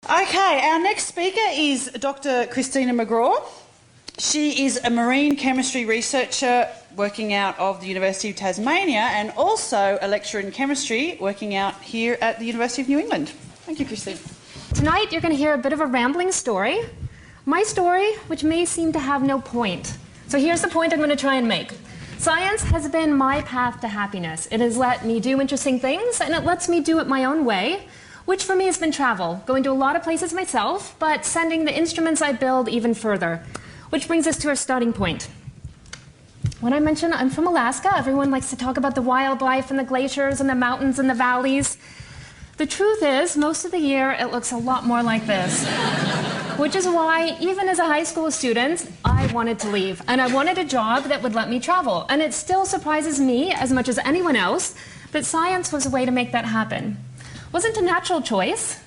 Okay, our next speaker is Dr. Christina McGraw. She is a marine chemistry researcher working out of the University of Tasmania and also a lecturer in chemistry working out here at the University of New England. Thank you, Christina. Tonight you're going to hear a bit of a rambling story. My story, which may seem to have no point. So here's the point I'm going to try and make. Science has been my path to happiness. It has let me do interesting things, and it lets me do it my own way, which for me has been travel, going to a lot of places myself, but sending the instruments I build even further. Which brings us to our starting point. When I mention I'm from Alaska, everyone likes to talk about the wildlife and the glaciers and the mountains and the valleys. The truth is, most of the year it looks a lot more like this. Which is why, even as a high school student, I wanted to leave. And I wanted a job that would let me travel. And it still surprises me, as much as anyone else, that science was a way to make that happen. Wasn't a natural choice,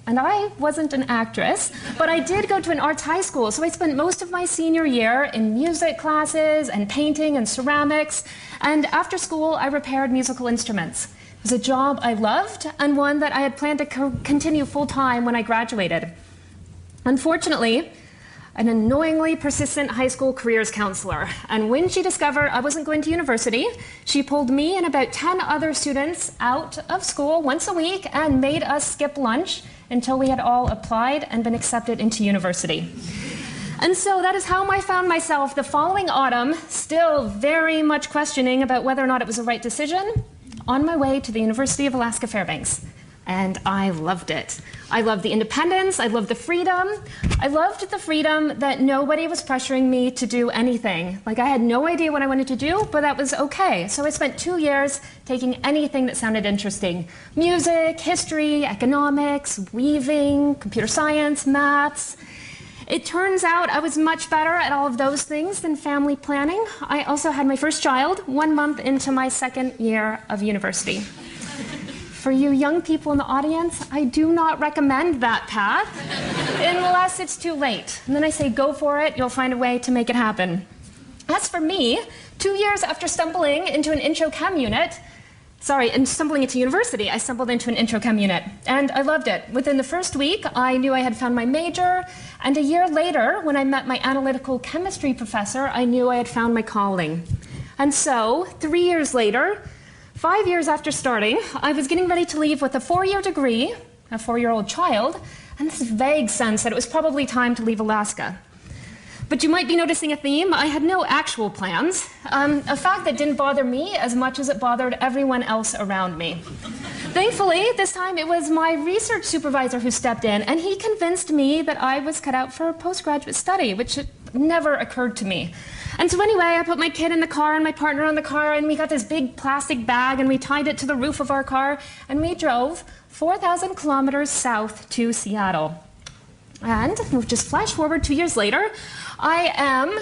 and I wasn't an actress, but I did go to an arts high school, so I spent most of my senior year in music classes and painting and ceramics, and after school I repaired musical instruments. It was a job I loved and one that I had planned to continue full-time when I graduated. Unfortunately, an annoyingly persistent high school careers counselor. And when she discovered I wasn't going to university, she pulled me and about 10 other students out of school once a week and made us skip lunch until we had all applied and been accepted into university. And so that is how I found myself the following autumn, still very much questioning about whether or not it was the right decision, on my way to the University of Alaska Fairbanks. And I loved it. I loved the independence, I loved the freedom. I loved the freedom that nobody was pressuring me to do anything. Like, I had no idea what I wanted to do, but that was okay. So I spent 2 years taking anything that sounded interesting. Music, history, economics, weaving, computer science, maths. It turns out I was much better at all of those things than family planning. I also had my first child 1 month into my second year of university. For you young people in the audience, I do not recommend that path unless it's too late. And then I say, go for it, you'll find a way to make it happen. As for me, 2 years after stumbling into an intro chem unit, stumbling into university, I stumbled into an intro chem unit, and I loved it. Within the first week, I knew I had found my major, and a year later, when I met my analytical chemistry professor, I knew I had found my calling. And so, 3 years later, 5 years after starting, I was getting ready to leave with a 4-year degree, a 4-year-old child, and this vague sense that it was probably time to leave Alaska. But you might be noticing a theme. I had no actual plans, a fact that didn't bother me as much as it bothered everyone else around me. Thankfully, this time it was my research supervisor who stepped in, and he convinced me that I was cut out for postgraduate study, which never occurred to me. And so anyway, I put my kid in the car and my partner in the car, and we got this big plastic bag and we tied it to the roof of our car, and we drove 4,000 kilometers south to Seattle. And we'll just flash forward 2 years later. I am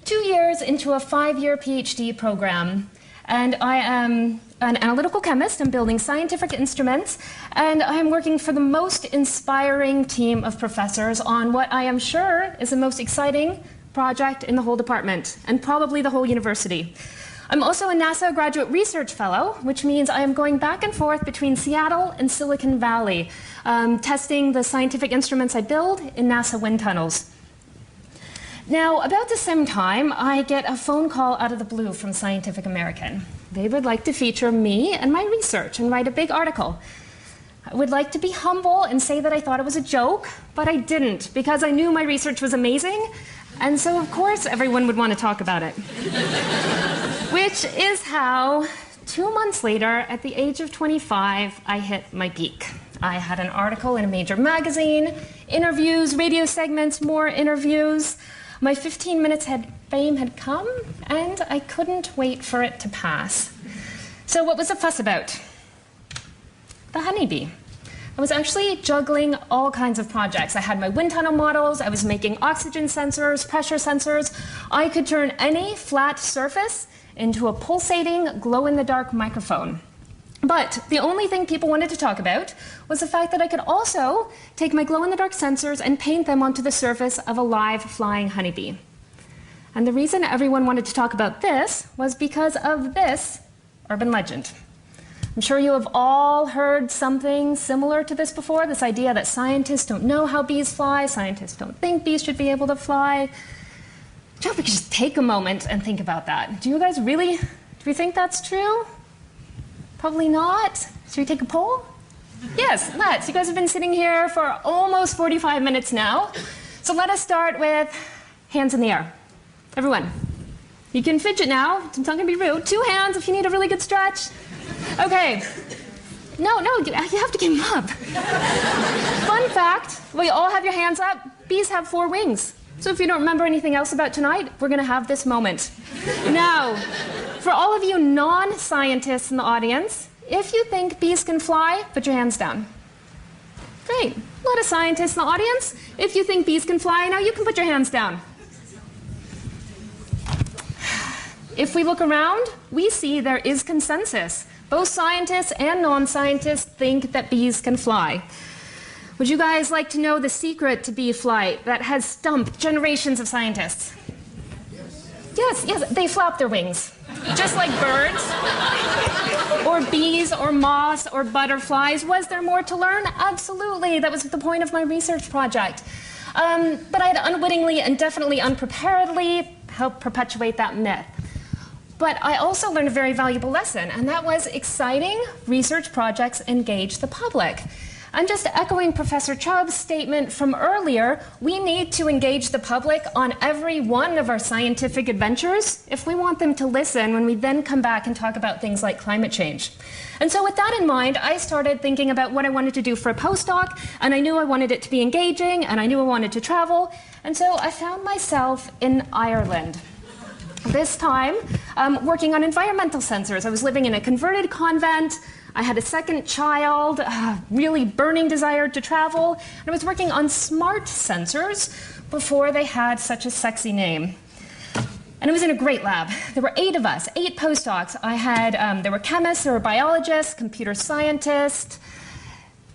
2 years into a 5-year PhD program, and I am an analytical chemist. I'm building scientific instruments, and I'm working for the most inspiring team of professors on what I am sure is the most exciting project in the whole department, and probably the whole university. I'm also a NASA Graduate Research Fellow, which means I am going back and forth between Seattle and Silicon Valley, testing the scientific instruments I build in NASA wind tunnels. Now, about the same time, I get a phone call out of the blue from Scientific American. They would like to feature me and my research and write a big article. I would like to be humble and say that I thought it was a joke, but I didn't, because I knew my research was amazing, and so of course everyone would want to talk about it. Which is how, 2 months later, at the age of 25, I hit my peak. I had an article in a major magazine, interviews, radio segments, more interviews. My 15 minutes fame had come, and I couldn't wait for it to pass. So what was the fuss about? The honeybee. I was actually juggling all kinds of projects. I had my wind tunnel models, I was making oxygen sensors, pressure sensors. I could turn any flat surface into a pulsating, glow-in-the-dark microphone. But the only thing people wanted to talk about was the fact that I could also take my glow-in-the-dark sensors and paint them onto the surface of a live flying honeybee. And the reason everyone wanted to talk about this was because of this urban legend. I'm sure you have all heard something similar to this before, this idea that scientists don't know how bees fly, scientists don't think bees should be able to fly. I hope we could just take a moment and think about that. Do we think that's true? Probably not. Should we take a poll? Yes, let's. You guys have been sitting here for almost 45 minutes now. So let us start with hands in the air. Everyone. You can fidget now. It's not going to be rude. 2 hands if you need a really good stretch. Okay. No, you have to give them up. Fun fact, we all have your hands up. Bees have 4 wings. So if you don't remember anything else about tonight, we're going to have this moment. Now, for all of you non-scientists in the audience, if you think bees can fly, put your hands down. Great. A lot of scientists in the audience. If you think bees can fly, now you can put your hands down. If we look around, we see there is consensus. Both scientists and non-scientists think that bees can fly. Would you guys like to know the secret to bee flight that has stumped generations of scientists? Yes, they flap their wings. Just like birds, or bees, or moths, or butterflies. Was there more to learn? Absolutely. That was the point of my research project. But I had unwittingly and definitely unpreparedly helped perpetuate that myth. But I also learned a very valuable lesson, and that was exciting research projects engage the public. I'm just echoing Professor Chubb's statement from earlier. We need to engage the public on every one of our scientific adventures if we want them to listen when we then come back and talk about things like climate change. And so with that in mind, I started thinking about what I wanted to do for a postdoc, and I knew I wanted it to be engaging, and I knew I wanted to travel. And so I found myself in Ireland. This time, working on environmental sensors. I was living in a converted convent. I had a second child, really burning desire to travel. And I was working on smart sensors before they had such a sexy name. And it was in a great lab. There were 8 of us, 8 postdocs. There were chemists, there were biologists, computer scientists,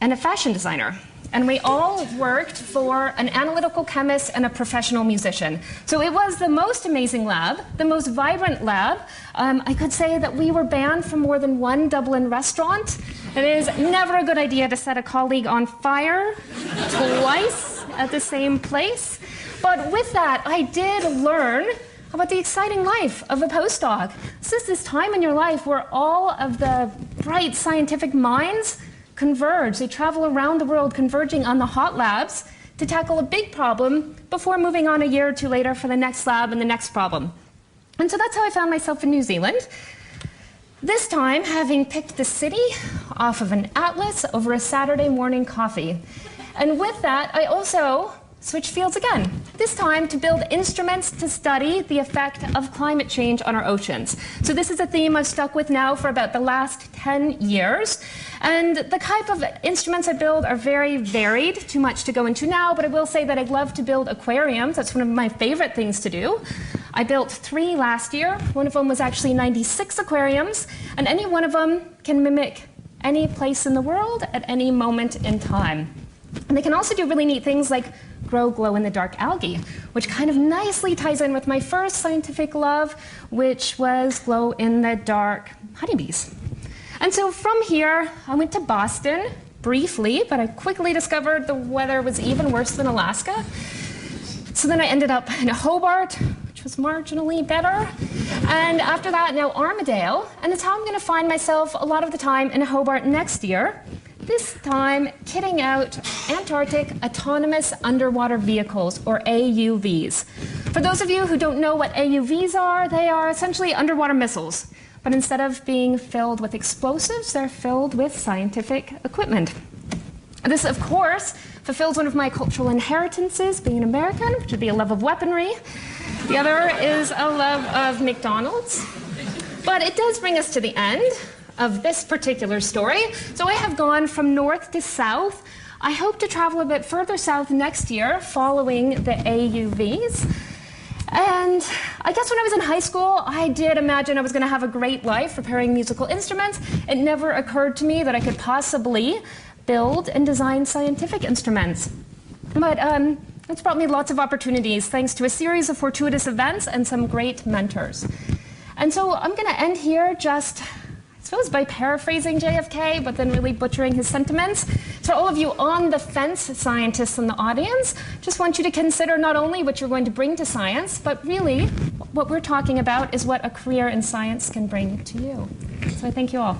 and a fashion designer. And we all worked for an analytical chemist and a professional musician. So it was the most amazing lab, the most vibrant lab. I could say that we were banned from more than one Dublin restaurant. It is never a good idea to set a colleague on fire twice at the same place. But with that, I did learn about the exciting life of a postdoc. This is this time in your life where all of the bright scientific minds converge. They travel around the world converging on the hot labs to tackle a big problem before moving on a year or 2 later for the next lab and the next problem. And so that's how I found myself in New Zealand. This time, having picked the city off of an atlas over a Saturday morning coffee. And with that, I also switched fields again, this time to build instruments to study the effect of climate change on our oceans. So this is a theme I've stuck with now for about the last 10 years. And the type of instruments I build are very varied, too much to go into now, but I will say that I love to build aquariums. That's one of my favorite things to do. I built 3 last year. One of them was actually 96 aquariums, and any one of them can mimic any place in the world at any moment in time. And they can also do really neat things like grow glow-in-the-dark algae, which kind of nicely ties in with my first scientific love, which was glow-in-the-dark honeybees. And so from here, I went to Boston briefly, but I quickly discovered the weather was even worse than Alaska. So then I ended up in Hobart, which was marginally better. And after that, now Armidale. And it's how I'm going to find myself a lot of the time in Hobart next year. This time, kitting out Antarctic Autonomous Underwater Vehicles, or AUVs. For those of you who don't know what AUVs are, they are essentially underwater missiles. But instead of being filled with explosives, they're filled with scientific equipment. This, of course, fulfills one of my cultural inheritances, being an American, which would be a love of weaponry. The other is a love of McDonald's. But it does bring us to the end of this particular story. So I have gone from north to south. I hope to travel a bit further south next year following the AUVs. And I guess when I was in high school, I did imagine I was going to have a great life repairing musical instruments. It never occurred to me that I could possibly build and design scientific instruments. But it's brought me lots of opportunities thanks to a series of fortuitous events and some great mentors. And so I'm going to end here just suppose by paraphrasing JFK, but then really butchering his sentiments. To all of you on the fence scientists in the audience, just want you to consider not only what you're going to bring to science, but really what we're talking about is what a career in science can bring to you. So I thank you all.